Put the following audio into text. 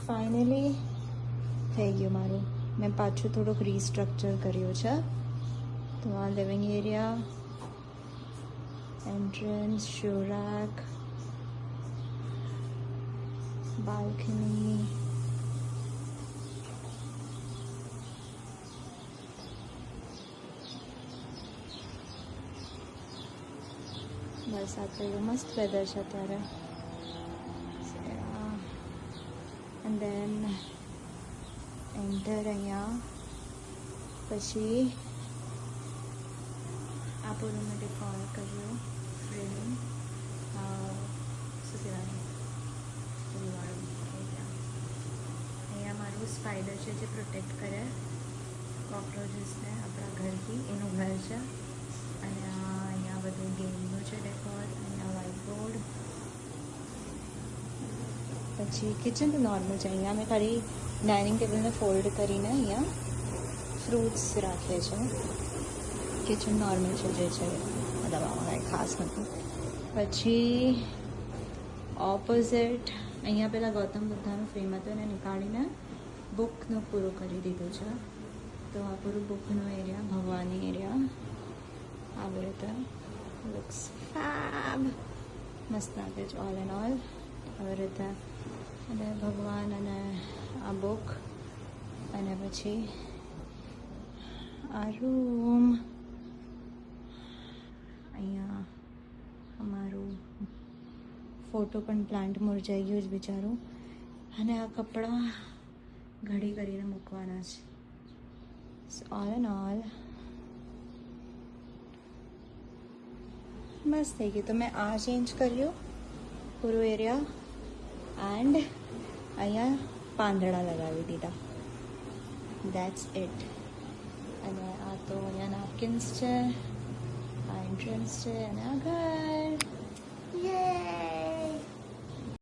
Finally થઈ ગયું મારું. મેં પાછું થોડુંક રીસ્ટ્રક્ચર કર્યું છે. તો આ living area, entrance, shoe rack, balcony, બસ આટલું મસ્ત વેધર છે અત્યારે. એન્ડ દેન એન્ટર અહીંયા. પછી આ પૂરું મેં ડેકોર કર્યું ફ્રેમ, શું કહેવાય, ફૂલવાળું એરિયા. અહીંયા મારું સ્પાઈડર છે જે પ્રોટેક્ટ કરે કોકરોચીસને આપણા ઘરથી, એનું ઘર છે. અને અહીંયા બધું ગેમનું છે ડેકોર. અહીંયા વ્હાઇટ બોર્ડ. પછી કિચન તો નોર્મલ છે. અહીંયા મેં ખાલી ડાઇનિંગ ટેબલને ફોલ્ડ કરીને અહીંયા ફ્રૂટ્સ રાખીએ છીએ. કિચન નોર્મલ છે જે છે, મતલબ આમાં કાંઈ ખાસ નથી. પછી ઓપોઝિટ અહીંયા પેલા ગૌતમ બુદ્ધાનું ફ્રેમ હતું, એને નીકાળીને બુકનું પૂરું કરી દીધું છે. તો આ પૂરું બુકનું એરિયા, ભગવાનની એરિયા આવી રીતે લુક્સ ફેબ, મસ્ત લાગે છે ઓલ એન્ડ ઓલ આવી રીતે. અને ભગવાન અને આ બુક, અને પછી આ રૂમ. અહીંયા અમારું ફોટો પણ પ્લાન્ટ મુરઝાઈ ગયું જ બિચારું. અને આ કપડાં ઘડી કરીને મૂકવાના છે. ઓલ એન્ડ ઓલ મસ્ત થઈ ગયું. તો મેં આ ચેન્જ કર્યું પૂરું એરિયા, એન્ડ અહીંયા પાંદડા લગાવી દીધા. That's it. અને આ તો અહીંયા નેપકિન્સ છે, આ એન્ટ્રન્સ છે, અને આ ઘર. યે